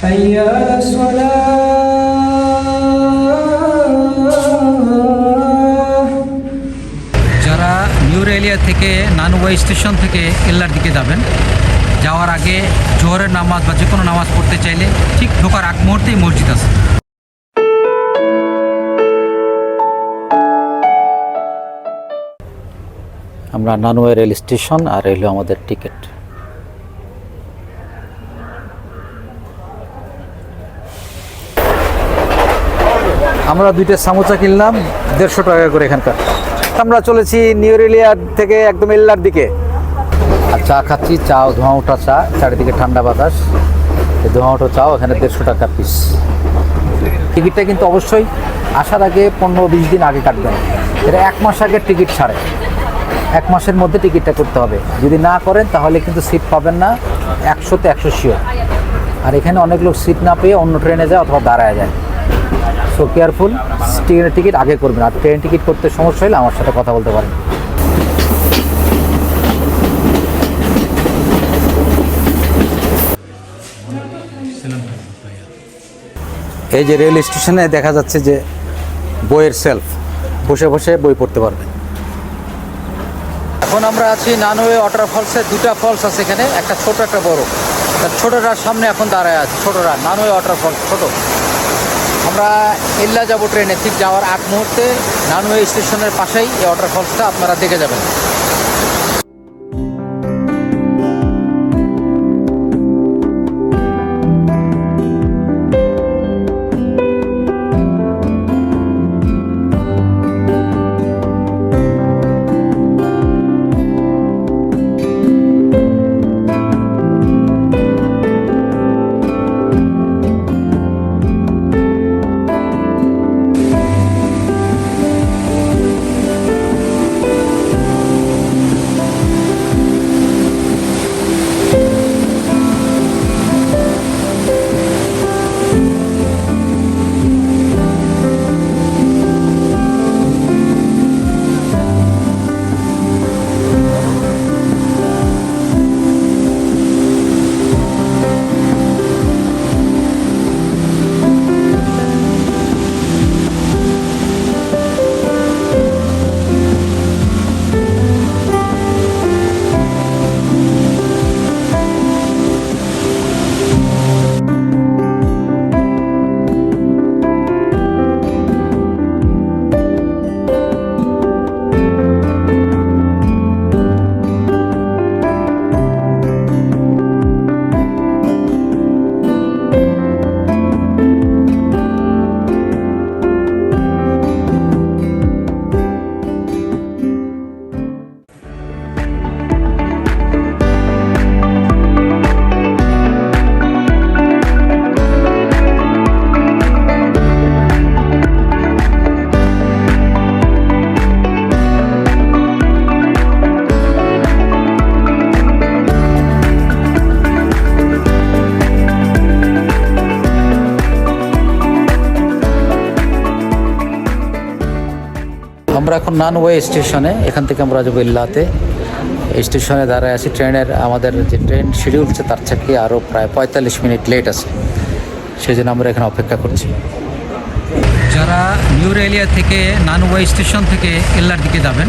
حي على الصلاة। যারা নিউ রেলিয়া থেকে নানুবাই স্টেশন থেকে এল্লার দিকে যাবেন, যাওয়ার আগে জোহরের নামাজ বা যে কোনো নামাজ পড়তে চাইলে ঠিক ঢোকার আগ মুহূর্তেই মসজিদ আছে। আমরা নানুবাই রেল স্টেশন, আর এলো আমাদের টিকিট। আমরা দুইটা সামোসা কিনলাম 150 টাকা করে এখানকার। আমরা চলেছি নিউ রেলিয়া থেকে একদম এল্লার দিকে। আর চা খাচ্ছি, চা ধোঁয়া ওঠা চা, চারিদিকে ঠান্ডা বাতাস, ধোঁয়া ওঠা চাও এখানে 150 টাকা পিস। টিকিটটা কিন্তু অবশ্যই আসার আগে 15-20 দিন আগে কাটবেন। এটা 1 মাস আগে টিকিট ছাড়ে, 1 মাসের মধ্যে টিকিটটা করতে হবে। যদি না করেন তাহলে কিন্তু সিট পাবেন না, 100-তে 100 শিওর। আর এখানে অনেক লোক সিট না পেয়ে অন্য ট্রেনে যায় অথবা দাঁড়ায় যায়। সো কেয়ারফুল, ট্রেনের টিকিট আগে করবেন। আর ট্রেন টিকিট করতে সমস্যা হলে আমার সাথে কথা বলতে পারেন। এই যে রেল স্টেশনে দেখা যাচ্ছে যে বইয়ের সেলফ, বসে বসে বই পড়তে পারবেন। এখন আমরা আছি নানুবাই ওয়াটারফলসে। দুটা ফলস আছে এখানে, একটা ছোট একটা বড়। ছোটটার সামনে এখন দাঁড়ায় আছে, ছোটরা নানুবাই ওয়াটারফলস ছোট। আমরা এল্লা যাব ট্রেনে, ঠিক যাওয়ার আগ মুহূর্তে নানুবাই স্টেশনের পাশেই এই ওয়াটারফলসটা আপনারা দেখে যাবেন। আমরা এখন নানুবাই স্টেশনে, এখান থেকে আমরা যাবো এল্লাতে। স্টেশনে দাঁড়ায় আছি। ট্রেনের আমাদের যে ট্রেন শিডিউল আছে তার থেকে আরও প্রায় 45 মিনিট লেট আছে, সেই জন্য আমরা এখানে অপেক্ষা করছি। যারা নিউ রেলিয়া থেকে নানুবাই স্টেশন থেকে এল্লার দিকে যাবেন,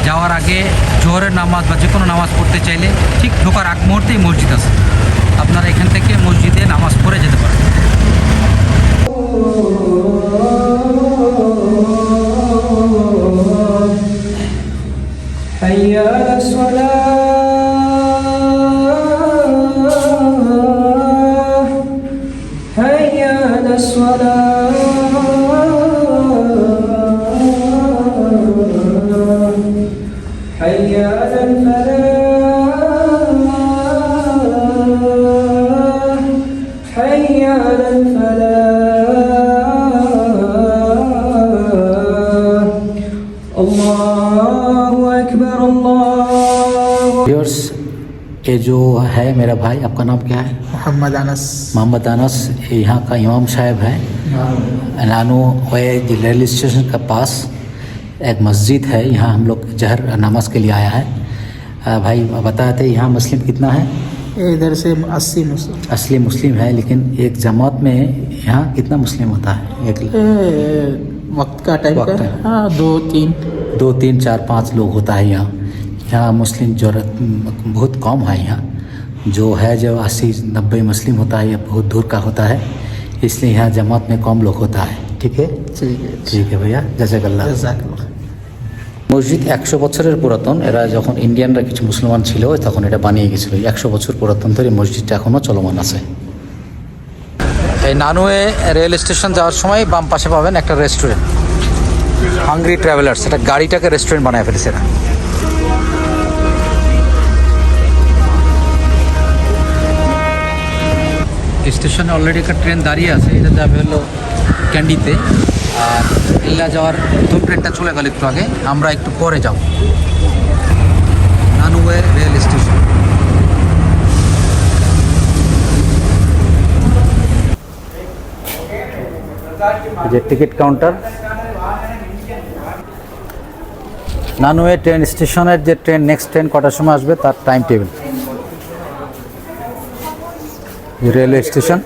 যাওয়ার আগে জোহরের নামাজ বা যে কোনো নামাজ পড়তে চাইলে ঠিক ঢোকার আগ মুহূর্তেই মসজিদ আছে। আপনারা এখান থেকে মসজিদে নামাজ পড়ে যেতে পারেন। حي على الصلاة، حي على الصلاة، حي على الفلاح، حي على الفلاح، الله أكبر الله। व्यूअर्स, ये जो है मेरा भाई, आपका नाम क्या है? मोहम्मद अनस। मोहम्मद अनस यहाँ का इमाम साहब है। नानुबाई रेल स्टेशन के पास एक मस्जिद है, यहाँ हम लोग जहर नमाज के लिए आया है। भाई बताते यहाँ मुस्लिम कितना है? इधर से 80 मुस्लिम। असली मुस्लिम है, लेकिन एक जमात में यहाँ कितना मुस्लिम होता है? एक वक्त का टाइम वक्त का है। हाँ 2-3। 2 3 4 5 लोग होता है यहाँ। यहाँ मुस्लिम जरूरत बहुत कम है यहाँ। जो है जो 80-90 मुस्लिम होता है, ये बहुत दूर का होता है, इसलिए यहाँ जमात में कम लोग होता है। ठीक है, ঠিক है ভাইয়া, জাযাকাল্লাহ। জাযাকাল্লাহ। মসজিদ 100 বছরের পুরাতন। এরা যখন ইন্ডিয়ানরা কিছু মুসলমান ছিল তখন এটা বানিয়ে গেছিল। 100 বছর পুরাতন ধরে মসজিদটা এখনও চলমান আছে। এই নানুয়ে রেল স্টেশন যাওয়ার সময় বাম পাশে পাবেন একটা রেস্টুরেন্ট, হাংরি ট্রাভেলার্স। এটা গাড়িটাকে রেস্টুরেন্ট বানায় ফেলেছে এরা। স্টেশনে অলরেডি একটা ট্রেন দাঁড়িয়ে আছে, এটা যাবে হলো ক্যান্ডিতে। আর এল্লা যাওয়ার প্রথম ট্রেনটা চলে গেল একটু আগে, আমরা একটু পরে যাব। নানুয়ে রেল স্টেশন। এই যে টিকিট কাউন্টার। নানুয়ে ট্রেন স্টেশনের যে ট্রেন নেক্সট ট্রেন কটার সময় আসবে তার টাইম টেবিল। Railway station.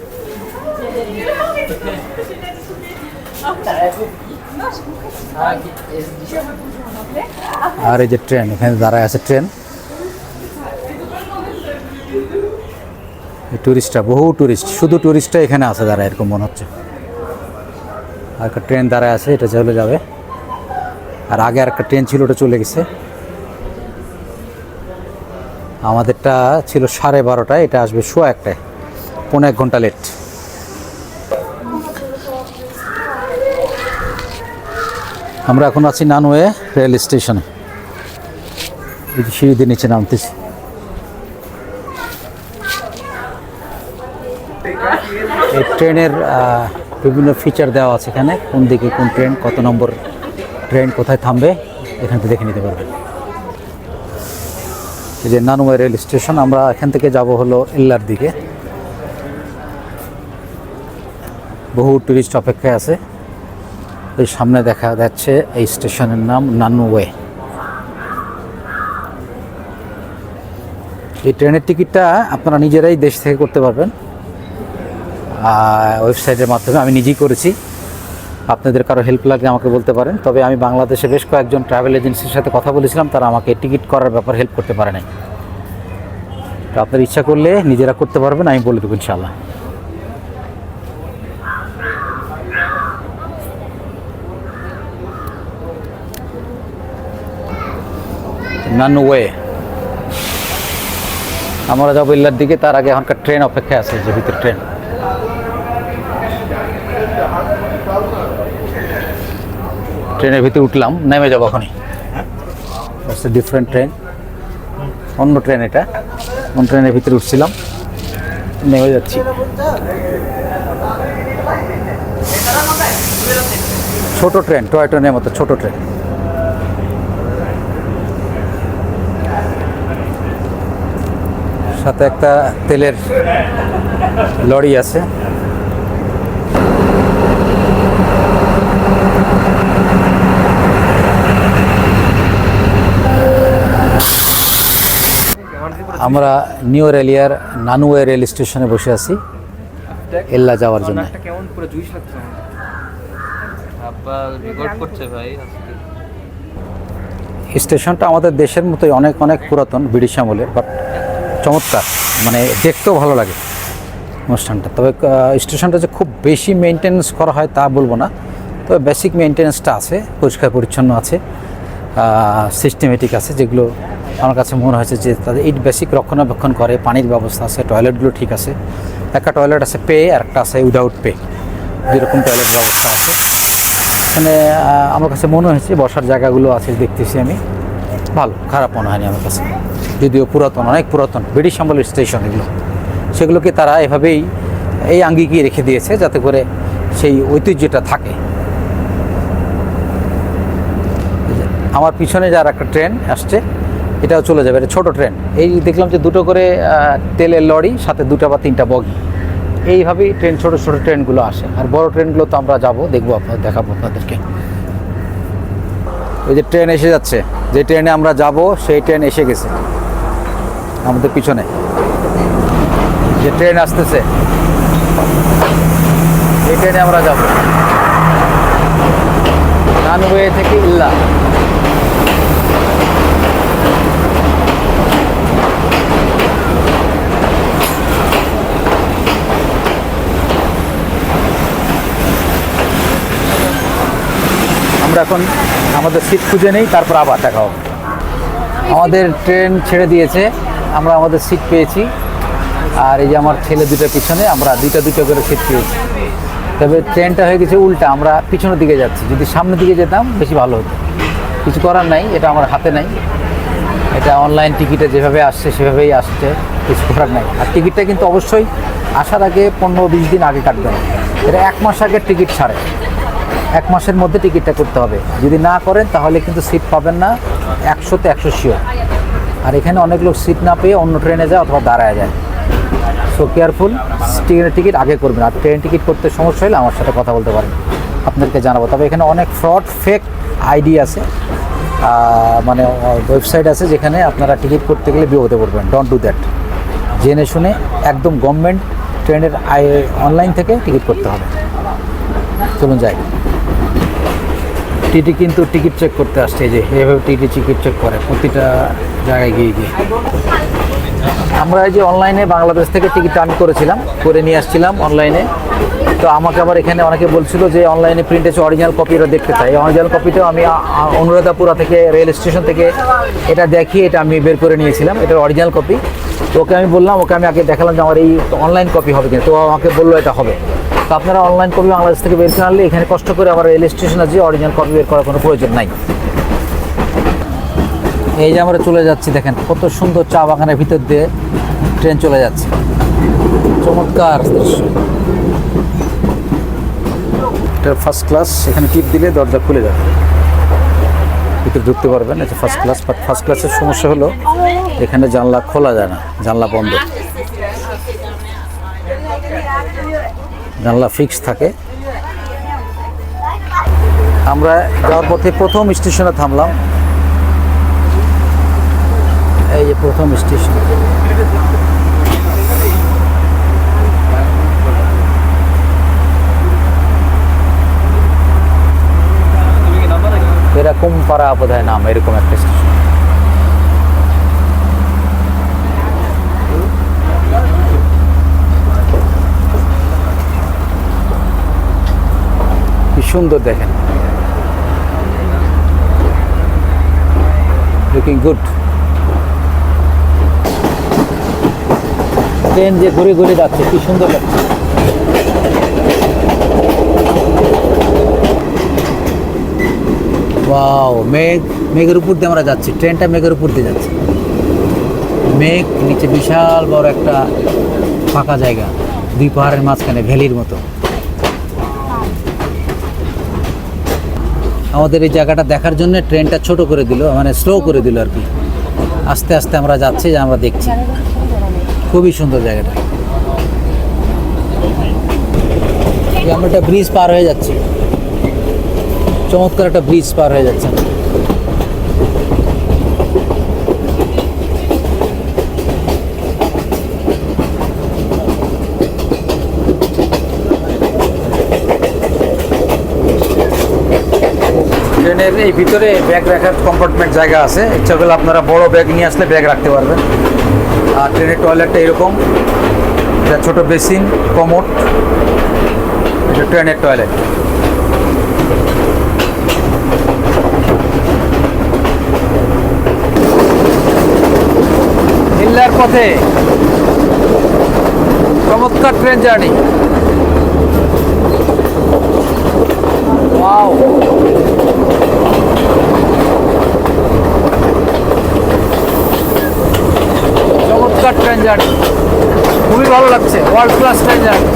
আর এই যে ট্রেন, এখানে দাঁড়ায় আছে ট্রেন। টুরিস্টরা, বহু টুরিস্ট, শুধু টুরিস্টরা এখানে আছে দাঁড়ায়, এরকম মনে হচ্ছে। আর একটা ট্রেন দাঁড়ায় আছে, এটা চলে যাবে। আর আগে আর একটা ট্রেন ছিল, ওটা চলে গেছে। আমাদেরটা ছিল 12:30টায়, এটা আসবে 1:15টায়, 1.5 ঘন্টা লেট। আমরা এখন আছি নানুয়ে রেল স্টেশনে। এই যে সিঁড়ি দিয়ে নিচে নামতেছি। এই ট্রেনের বিভিন্ন ফিচার দেওয়া আছে এখানে, কোন দিকে কোন ট্রেন, কত নম্বর ট্রেন কোথায় থামবে, এখান থেকে দেখে নিতে পারবেন। এই যে নানুয়ে রেল স্টেশন। আমরা এখান থেকে যাব হলো এল্লার দিকে। বহু টুরিস্ট অপেক্ষায় আছে। এই সামনে দেখা যাচ্ছে এই স্টেশনের নাম নানুয়ে। এই ট্রেনের টিকিটটা আপনারা নিজেরাই দেশ থেকে করতে পারবেন ওয়েবসাইটের মাধ্যমে। আমি নিজেই করেছি। আপনাদের কারো হেল্প লাগলে আমাকে বলতে পারেন। তবে আমি বাংলাদেশে বেশ কয়েকজন ট্রাভেল এজেন্সির সাথে কথা বলেছিলাম, তারা আমাকে টিকিট করার ব্যাপার হেল্প করতে পারে নাই। তো আপনার ইচ্ছা করলে নিজেরা করতে পারবেন, আমি বলে দেবো ইনশাআল্লাহ। নানুয়ে আমরা যাবো এল্লার দিকে। তার আগে এখনকার ট্রেন অপেক্ষায় আছে, যে ভিতরে ট্রেন। ট্রেনের ভিতরে উঠলাম, নেমে যাবো এখনই। ডিফারেন্ট ট্রেন, অন্য ট্রেন এটা। অন্য ট্রেনের ভিতরে উঠছিলাম, নেমে যাচ্ছি। ছোট ট্রেন, টয় ট্রেনের মতো ছোট ট্রেন। সাথে একটা তেলের লরি আছে। আমরা নিউ রেলিয়ার নানুয়ে রেল স্টেশনে বসে আছি এল্লা যাওয়ার জন্য। কেমন পুরো জুইস লাগছে আব্বা রেকর্ড করছে ভাই আজকে। স্টেশনটা আমাদের দেশের মতোই অনেক অনেক পুরাতন, ব্রিটিশ আমলের, বাট চমৎকার, মানে দেখতেও ভালো লাগে অনুষ্ঠানটা। তবে স্টেশনটা যে খুব বেশি মেনটেন্যান্স করা হয় তা বলবো না, তবে বেসিক মেনটেন্যান্সটা আছে, পরিষ্কার পরিচ্ছন্ন আছে, সিস্টেমেটিক আছে, যেগুলো আমার কাছে মনে হয়েছে যে তাদের এই বেসিক রক্ষণাবেক্ষণ করে। পানির ব্যবস্থা আছে, টয়লেটগুলো ঠিক আছে। একটা টয়লেট আছে পে, আর একটা আছে উইদাউট পে, যেরকম টয়লেট ব্যবস্থা আছে এখানে। আমার কাছে মনে হয়েছে বসার জায়গাগুলো আছে, দেখতেছি আমি, ভালো, খারাপ মনে হয়নি আমার কাছে। যদিও পুরাতন, অনেক পুরাতন ব্রিটিশ আমলের স্টেশন এগুলো, সেগুলোকে তারা এভাবেই এই আঙ্গিকিয়ে রেখে দিয়েছে যাতে করে সেই ঐতিহ্যটা থাকে। আমার পিছনে যার একটা ট্রেন আসছে, এটাও চলে যাবে, এটা ছোটো ট্রেন। এই দেখলাম যে দুটো করে তেলের লরি, সাথে 2 বা 3টা বগি, এইভাবেই ট্রেন, ছোটো ছোটো ট্রেনগুলো আসে। আর বড় ট্রেনগুলো তো আমরা যাব, দেখবো, দেখাবো আপনাদেরকে। ওই যে ট্রেন এসে যাচ্ছে, যে ট্রেনে আমরা যাব সেই ট্রেন এসে গেছে আমাদের পিছনে। যে ট্রেন আসতেছে, এই ট্রেনে আমরা যাব রানওয়ে থেকে ইল্লা। আমরা এখন আমাদের সিট খুঁজে নেই, তারপর আবার দেখা হবে। আমাদের ট্রেন ছেড়ে দিয়েছে, আমরা আমাদের সিট পেয়েছি। আর এই যে আমার ছেলে দুটোর পিছনে আমরা দুইটা করে সিট পেয়েছি। তবে ট্রেনটা হয়ে গেছে উল্টা, আমরা পিছনের দিকে যাচ্ছি। যদি সামনের দিকে যেতাম বেশি ভালো হতো। কিছু করার নাই, এটা আমার হাতে নাই। এটা অনলাইন টিকিটে যেভাবে আসছে সেভাবেই আসছে, কিছু করার নাই। আর টিকিটটা কিন্তু অবশ্যই আসার আগে 15-20 দিন আগে কাটবেন। এটা 1 মাস আগে টিকিট ছাড়ে, 1 মাসের মধ্যে টিকিটটা করতে হবে। যদি না করেন তাহলে কিন্তু সিট পাবেন না, 100তে 100 শিওর। আর এখানে অনেক লোক সিট না পেয়ে অন্য ট্রেনে যায় অথবা দাঁড়ায় যায়। সো কেয়ারফুল, ট্রেনের টিকিট আগে করবেন। আর ট্রেন টিকিট করতে সমস্যা হলে আমার সাথে কথা বলতে পারেন, আপনাদেরকে জানাবো। তবে এখানে অনেক ফ্রড, ফেক আইডি আছে, মানে ওয়েবসাইট আছে যেখানে আপনারা টিকিট করতে গেলে বিপদে পড়বেন। Don't do that. জেনে শুনে একদম গভর্নমেন্ট ট্রেনের অনলাইন থেকে টিকিট করতে হবে। চলুন যাই। টিটি কিন্তু টিকিট চেক করতে আসছে, যে এভাবে টিটি টিকিট চেক করে প্রতিটা জায়গায় গিয়ে গিয়ে। আমরা এই যে অনলাইনে বাংলাদেশ থেকে টিকিট আমি করেছিলাম, করে নিয়ে আসছিলাম অনলাইনে। তো আমাকে আবার এখানে অনেকে বলছিল যে অনলাইনে প্রিন্ট আছে, অরিজিনাল কপি এটা দেখতে চাই। অরিজিনাল কপিটাও আমি অনুরাধাপুরা থেকে রেল স্টেশন থেকে এটা দেখিয়ে এটা আমি বের করে নিয়েছিলাম, এটার অরিজিনাল কপি। তো ওকে আমি বললাম, ওকে আমি আগে দেখালাম যে আমার এই অনলাইন কপি হবে কিনা। তো আমাকে বললো এটা হবে। তো আপনারা অনলাইন কপি বাংলাদেশ থেকে বের করে আনলে এখানে কষ্ট করে আবার রেল স্টেশনে যে অরিজিনাল কপি বের করার কোনো প্রয়োজন নাই। এই যে আমরা চলে যাচ্ছি, দেখেন কত সুন্দর চা বাগানের ভিতর দিয়ে ট্রেন চলে যাচ্ছে, চমৎকার দৃশ্য। এটা ফার্স্ট ক্লাস, এখানে টিপ দিলে দরজা খুলে যাবে, ভিতরে ঢুকতে পারবেন। এটা ফার্স্ট ক্লাস। বাট ফার্স্ট ক্লাসের সমস্যা হলো এখানে জানলা খোলা যায় না, জানলা বন্ধ, জানলা ফিক্স থাকে। আমরা যাওয়ার পথে প্রথম স্টেশনে থামলাম, এই যে প্রথম স্টেশন। এরকম পাড়া বোধহয় নাম, এরকম একটা স্টেশন। কি সুন্দর দেখেন, লুকিং গুড। ট্রেন যে ঘুরে ঘুরে যাচ্ছে, কি সুন্দর লাগছে। ওয়াও, মেঘের উপর দিয়ে আমরা যাচ্ছি, ট্রেনটা মেঘের উপর দিয়ে যাচ্ছে। মেঘ, নিচে বিশাল বড় একটা ফাঁকা জায়গা, দুই পাহাড়ের মাঝখানে ভ্যালির মতো। আমাদের এই জায়গাটা দেখার জন্য ট্রেনটা ছোট করে দিল, মানে স্লো করে দিল আর কি। আস্তে আস্তে আমরা যাচ্ছি, যে আমরা দেখছি, খুবই সুন্দর জায়গাটা। আমরা একটা ব্রিজ পার হয়ে যাচ্ছি, চমৎকার একটা ব্রিজ পার হয়ে যাচ্ছে। ট্রেনের এই ভিতরে ব্যাগ রাখার কম্পার্টমেন্ট জায়গা আছে, ইচ্ছা করলে আপনারা বড় ব্যাগ নিয়ে আসলে ব্যাগ রাখতে পারবেন। আর ট্রেনের টয়লেটটা এরকম, এটা ছোট বেসিন, কমোড, এটা ট্রেনের টয়লেট। ইল্লার পথে চমৎকার ট্রেন জার্নি। ওয়াও, চমৎকার ট্রেন জার্নি, খুবই ভালো লাগছে। World class train journey.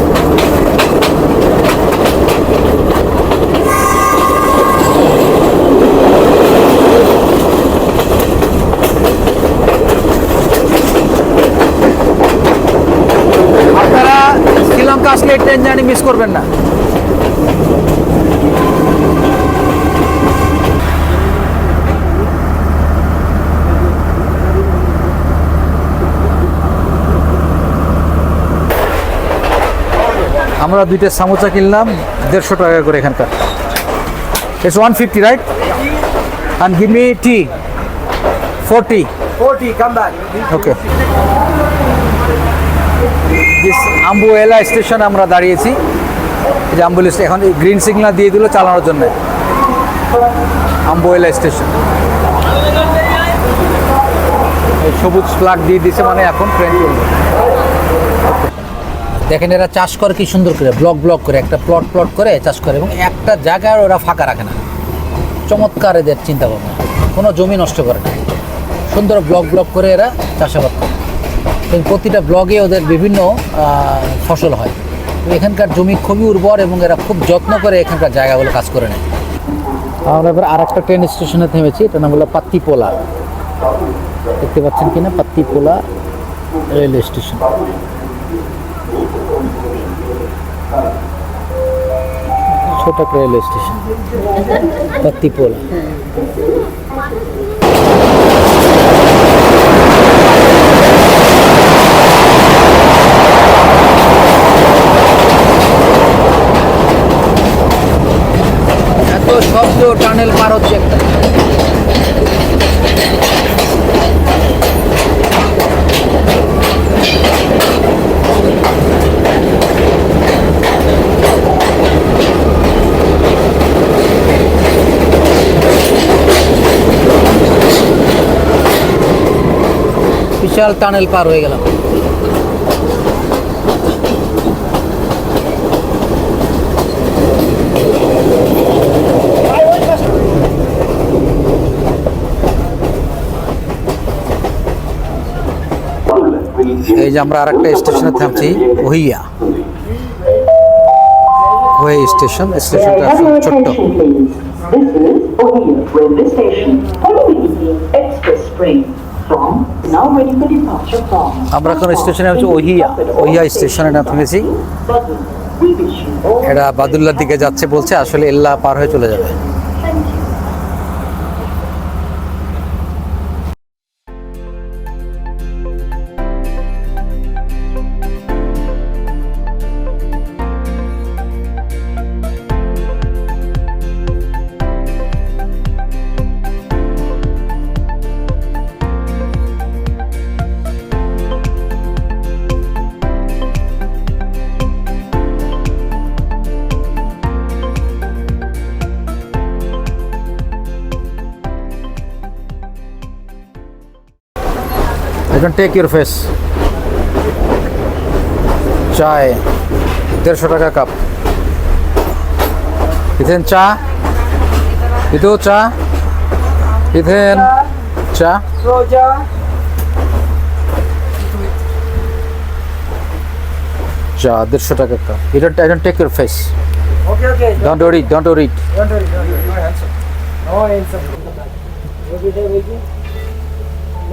আপনারা শ্রীলঙ্কা আসলে ট্রেন জার্নি মিস করবেন না। আমরা দুইটা সামোসা কিনলাম 150 টাকা করে এখানকার। It's 150, right? And give me tea. 40. 40, come back. Okay. This Ambuela station আমরা দাঁড়িয়েছি। এই যে আম্বুয়েলা স্টেশন এখন গ্রিন সিগন্যাল দিয়ে দিল চালানোর জন্য। আম্বুয়েলা স্টেশন। এই সবুজ ফ্ল্যাগ দিয়ে দিছে মানে এখন ট্রেন চলবে। দেখেন এরা চাষ করে কি সুন্দর করে ব্লক করে একটা প্লট করে চাষ করে এবং একটা জায়গায় ওরা ফাঁকা রাখে না। চমৎকার এদের চিন্তা ভাবনা, কোনো জমি নষ্ট করে না, সুন্দর ব্লক করে এরা চাষাবাদ করে এবং প্রতিটা ব্লগে ওদের বিভিন্ন ফসল হয়। এখানকার জমি খুবই উর্বর এবং এরা খুব যত্ন করে এখানকার জায়গাগুলো কাজ করে নেয়। আমরা এবার আর একটা ট্রেন স্টেশনে থেমেছি, এটার নাম হলো পাত্তিপোলা। দেখতে পাচ্ছেন কিনা পাত্তিপোলা রেলওয়ে স্টেশন। ছোট রেলওয়ে স্টেশন পাত্তিপোলা। এত শব্দ, টানেল পার হচ্ছে একটা। বিশাল টানেল পার হয়ে গেলাম। এই যে আমরা আরেকটা স্টেশনে থামছি, ওহিয়া স্টেশন। স্টেশনটা ছোট্ট। This is Ohio railway station. Following the express train from now ready for departure from. আমরা এখন স্টেশনে হচ্ছে ওহিয়া স্টেশনে থেমেছি। We wish you all এটা বাদুল্লার দিকে যাচ্ছে বলছে, আসলে এল্লা পার হয়ে চলে যাবে। thank you. You can take your face. চায় 150 টাকা কাপ। ইথেন চা, ইতো চা, ইথেন চা। Soja. চা 150 টাকা cup. I don't take your face. Okay. Don't worry. Don't worry. You are handsome. No handsome. Every day waking.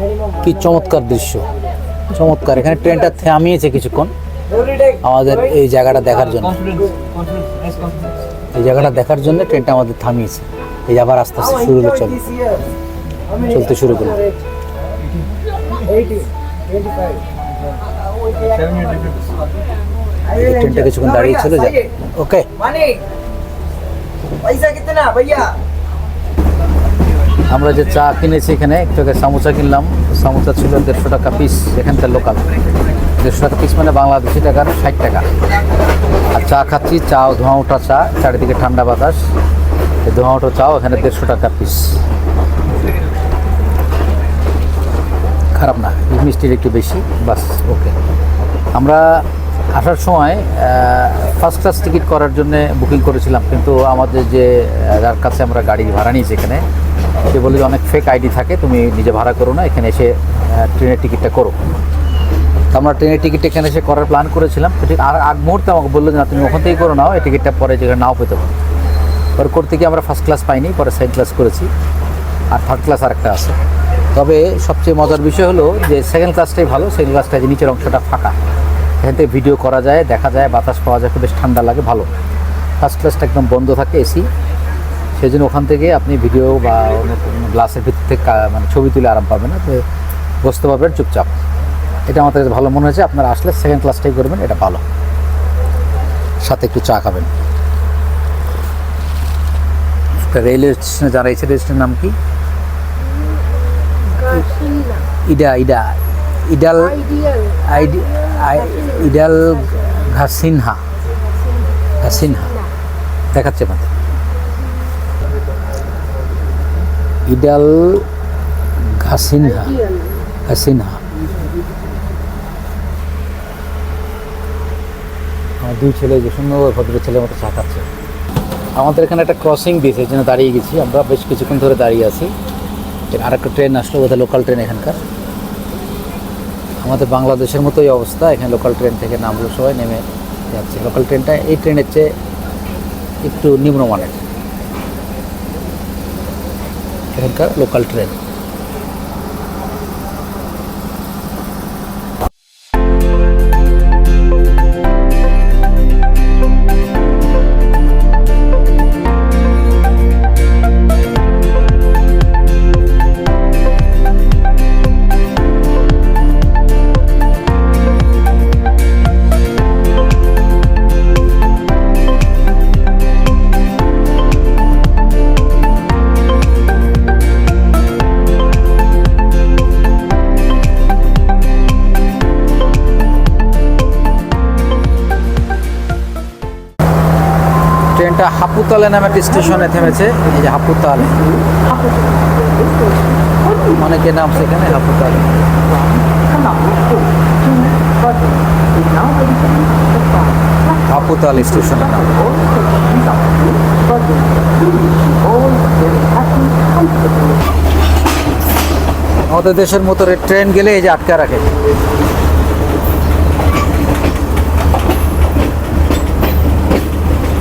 Minimum. কি চমৎকার দৃশ্য, চমৎকার। এখানে ট্রেনটা থামিয়েছে কিছুক্ষণ Every day. আমাদের এই জায়গাটা দেখার জন্য। Nice confidence. এই জায়গাটা দেখার জন্য ট্রেনটা আমাদের থামিয়েছে। এই আবার আস্তে আস্তে শুরু হলো, চলো This year. How many চলতে শুরু করলো। 80, 25. এই ট্রেনটা কিছুক্ষণ দাঁড়িয়ে ছিল। ওকে, Money. पैसा कितना भैया? আমরা যে চা কিনেছি এখানে একটু আগে সামোসা কিনলাম। সামোসা ছিল 150 টাকা পিস, এখানকার লোকাল 150 টাকা পিস মানে বাংলাদেশি টাকার 60 টাকা। আর চা খাচ্ছি, চাও ধোঁয়া ওঠা চা, চারিদিকে ঠান্ডা বাতাস। এই ধোঁয়া ওঠা চাও এখানে 150 টাকা পিস। খারাপ না, মিষ্টির একটু বেশি, বাস ওকে। আমরা আসার সময় ফার্স্ট ক্লাস টিকিট করার জন্য বুকিং করেছিলাম, কিন্তু আমাদের যে যার কাছে আমরা গাড়ি ভাড়া নিয়েছি এখানে, সে বলে যে অনেক ফেক আইডি থাকে, তুমি নিজে ভাড়া করো না, এখানে এসে ট্রেনের টিকিটটা করো। তো আমরা ট্রেনের টিকিট এখানে এসে করার প্ল্যান করেছিলাম, ঠিক আর আগ মুহূর্তে আমাকে বললো যে না তুমি ওখান থেকেই করো নাও, এই টিকিটটা পরে যেখানে নাও পেতে পারো। পরে করতে গিয়ে আমরা ফার্স্ট ক্লাস পাইনি, পরে সেকেন্ড ক্লাস করেছি, আর থার্ড ক্লাস আরেকটা আছে। তবে সবচেয়ে মজার বিষয় হলো যে সেকেন্ড ক্লাসটাই ভালো। সেকেন্ড ক্লাসটা যে নিচের অংশটা ফাঁকা, এখান থেকে ভিডিও করা যায়, দেখা যায়, বাতাস পাওয়া যায়, খুব বেশ ঠান্ডা লাগে, ভালো। ফার্স্ট ক্লাসটা একদম বন্ধ থাকে, এসি, সেই জন্য ওখান থেকে আপনি ভিডিও বা গ্লাসের ভিতর থেকে মানে ছবি তুলে আরাম পাবেন না, তো বসতে পারবেন চুপচাপ। এটা আমাদের ভালো মনে হয়েছে, আপনারা আসলে সেকেন্ড ক্লাসটাই করবেন, এটা ভালো। সাথে একটু চা খাবেন। একটা রেলওয়ে স্টেশনে দাঁড়িয়েছে, রেল স্টেশনের নাম কি? ইডাল ঘাসিনহা দেখাচ্ছে মানে ইডাল ঘাসিনহা। আমার দুই ছেলে যে সুন্দর ভদ্র ছেলের মতো চা খাচ্ছে। আমাদের এখানে একটা ক্রসিং দিয়েছে, এই জন্য দাঁড়িয়ে গেছি আমরা, বেশ কিছুক্ষণ ধরে দাঁড়িয়ে আছি। আর একটা ট্রেন আসলো, বোধহয় লোকাল ট্রেন এখানকার। আমাদের বাংলাদেশের মতোই অবস্থা, এখানে লোকাল ট্রেন থেকে নামলো, সবাই নেমে যাচ্ছে। লোকাল ট্রেনটা এই ট্রেনের চেয়ে একটু নিম্নমানের এখানকার লোকাল ট্রেন। ট্রেনটা হাপুতালে নামে একটা স্টেশনে থেমেছে। এই যে হাপুতাল, অনেকে নামছে এখানে হাপুতাল। হাপুতাল স্টেশনের নাম। আমাদের দেশের মতো ট্রেন গেলে এই যে আটকা রাখে।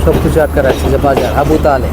সব কিছু আটকা রাখছে, যে বাজার হাবুতালে।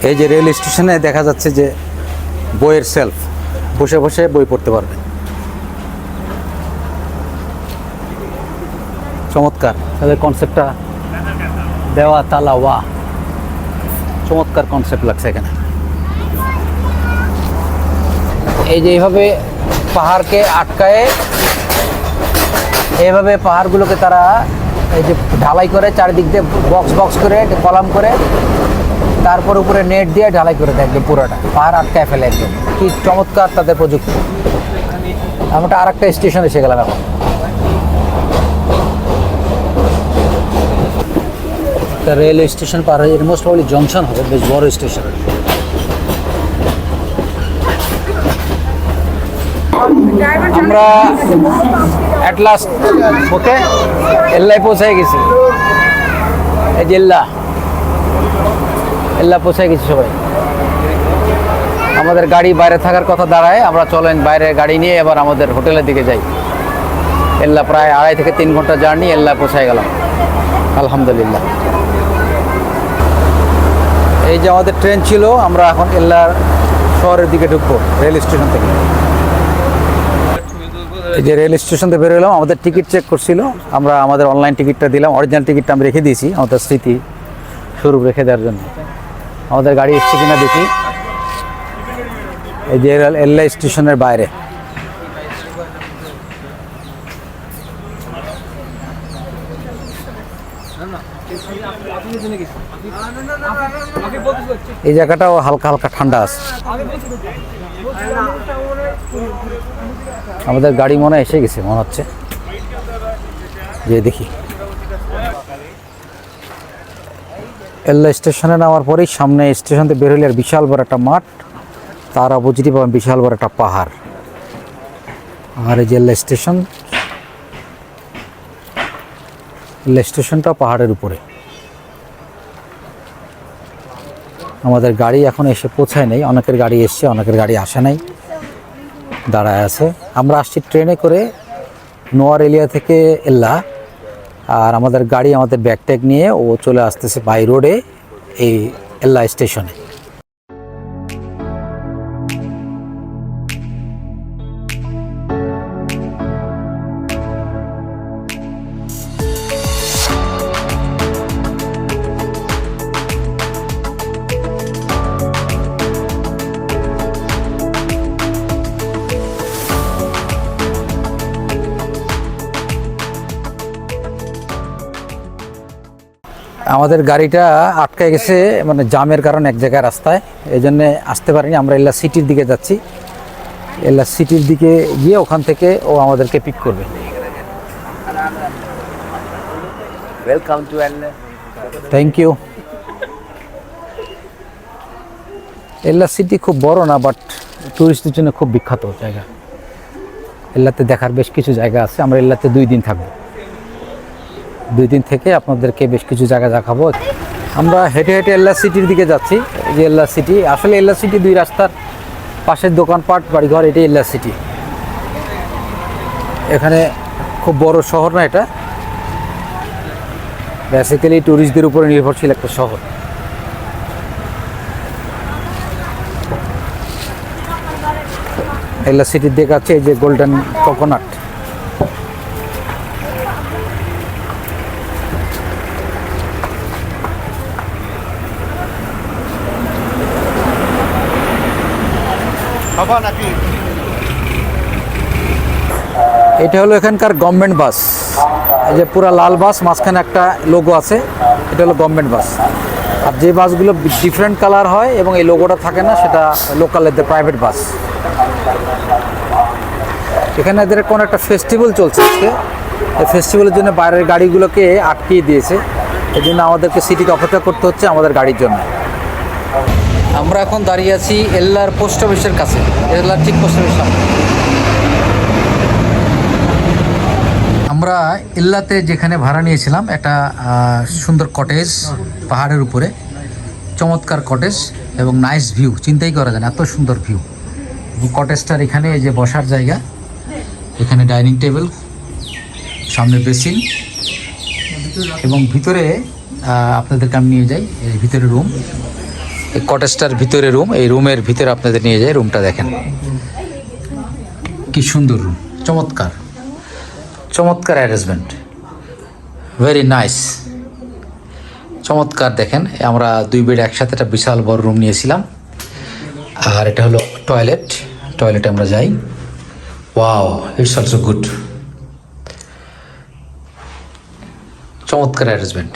এই যে রেল স্টেশনে দেখা যাচ্ছে যে বইয়ের সেলফ, বসে বসে বই পড়তে পারবেন। চমৎকার তাদের কনসেপ্টটা, দেওয়া তালা ওয়া, চমৎকার কনসেপ্ট লাগছে এখানে। এই যে এইভাবে পাহাড়কে আটকায়ে, এইভাবে পাহাড়গুলোকে তারা এই যে ঢালাই করে, চারিদিক দিয়ে বক্স বক্স করে, কলাম করে, তারপর উপরে নেট দিয়ে ঢালাই করে দেয় একদম পুরোটা, পাহাড় আটকায় ফেলে একদম। কি চমৎকার তাদের প্রযুক্তি। আমরা আর একটা স্টেশন এসে গেলাম এখন। রেলওয়ে স্টেশন পার হয়ে মোস্ট প্রবলি জংশন হবে, বেশ বড় স্টেশন। আমরা অ্যাট লাস্ট ওকে এল্লায় পৌঁছে গেছি। এই যে এল্লা পৌঁছে গেছি সবাই। আমাদের গাড়ি বাইরে থাকার কথা দাঁড়ায়, আমরা চলেন বাইরে গাড়ি নিয়ে এবার আমাদের হোটেলের দিকে যাই। এল্লা প্রায় 2.5 থেকে 3 ঘন্টা জার্নি, এল্লা পৌঁছে গেলাম আলহামদুলিল্লাহ। এই যে আমাদের ট্রেন ছিল, আমরা এখন এল্লার শহরের দিকে ঢুকবো রেল স্টেশন থেকে। এই যে রেল স্টেশন থেকে বেরোলাম, আমাদের টিকিট চেক করছিল, আমরা আমাদের অনলাইন টিকিটটা দিলাম। অরিজিনাল টিকিটটা আমি রেখে দিয়েছি আমাদের স্মৃতি স্বরূপ রেখে দেওয়ার জন্য। আমাদের গাড়ি এসছে কিনা দেখি। এই যে এল্লা স্টেশনের বাইরে। এই জায়গাটাও হালকা হালকা ঠান্ডা আছে। আমাদের গাড়ি মনে এসে গেছে মনে হচ্ছে। যে দেখি এল্লা স্টেশনে নামার পরেই সামনে স্টেশন থেকে বের হলে আর বিশাল বড় একটা মাঠ, তার অপোজিটে পাবেন বিশাল বড় একটা পাহাড়। আর এই যে এল্লা স্টেশন, এল্লা স্টেশনটা পাহাড়ের উপরে। আমাদের গাড়ি এখন এসে পৌঁছায় নাই, অনেকের গাড়ি এসছে, অনেকের গাড়ি আসে নাই, দাঁড়ায় আছে। আমরা আসছি ট্রেনে করে নোয়ারেলিয়া থেকে এল্লা, আর আমাদের গাড়ি আমাদের ব্যাগ ট্যাগ নিয়ে ও চলে আসতেছে বাই রোডে এই এল্লা স্টেশনে। আমাদের গাড়িটা আটকে গেছে, মানে জামের কারণে এক জায়গায় রাস্তায়, এই জন্যে আসতে পারিনি। আমরা এল্লা সিটির দিকে যাচ্ছি, এল্লা সিটির দিকে গিয়ে ওখান থেকে ও আমাদেরকে পিক করবে। Welcome to Allah. Thank you. Ella city খুব বড় না, বাট টুরিস্টদের জন্য খুব বিখ্যাত জায়গা। এল্লাতে দেখার বেশ কিছু জায়গা আছে। আমরা এল্লাতে 2 দিন থাকবো, 2 দিন থেকে আপনাদেরকে বেশ কিছু জায়গা দেখাবো। আমরা হেঁটে হেঁটে এল্লা সিটির দিকে যাচ্ছি। এই যে এল্লা সিটি, আসলে এল্লা সিটি 2 রাস্তার পাশের দোকানপাট বাড়িঘর, এটাই এল্লা সিটি। এখানে খুব বড় শহর না, এটা বেসিক্যালি ট্যুরিস্টদের উপরে নির্ভরশীল একটা শহর। এল্লা সিটির দিকে আছে এই যে গোল্ডেন কোকোনাট। এটা হলো এখানকার গভর্নমেন্ট বাস। এই যে পুরা লাল বাস, মাঝখানে একটা লোগো আছে, এটা হলো গভর্নমেন্ট বাস। আর যে বাসগুলো ডিফারেন্ট কালার হয় এবং এই লোগোটা থাকে না, সেটা লোকাল এদের প্রাইভেট বাস। এখানে এদের কোনো একটা ফেস্টিভ্যাল চলছে আজকে, এই ফেস্টিভ্যালের জন্য বাইরের গাড়িগুলোকে আটকিয়ে দিয়েছে, এই জন্য আমাদেরকে সিটিতে অপেক্ষা করতে হচ্ছে আমাদের গাড়ির জন্য। আমরা এখন দাঁড়িয়ে আছি এল্লার পোস্ট অফিসের কাছে, এল্লার ঠিক পোস্ট অফিস সামনে। আমরা এল্লাতে যেখানে ভাড়া নিয়েছিলাম একটা সুন্দর কটেজ, পাহাড়ের উপরে, চমৎকার কটেজ এবং নাইস ভিউ, চিন্তাই করা যায় না এত সুন্দর ভিউ। কটেজটার এখানে এই যে বসার জায়গা, এখানে ডাইনিং টেবিল, সামনে বেসিন এবং ভিতরে আপনাদেরকে আমি নিয়ে যাই, এই ভিতরে রুম, এই কটেজটার ভিতরে রুম, এই রুমের ভিতরে আপনাদের নিয়ে যাই। রুমটা দেখেন কি সুন্দর রুম, চমৎকার চমৎকার অ্যারেঞ্জমেন্ট, ভেরি নাইস, চমৎকার। দেখেন আমরা 2 বেড একসাথে একটা বিশাল বড় রুম নিয়েছিলাম। আর এটা হলো টয়লেট, টয়লেটে আমরা যাই। ওয়াও, ইটস অলসো গুড, চমৎকার অ্যারেঞ্জমেন্ট।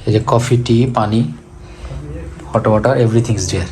এই যে কফি, টি, পানি, hot water, everything is there.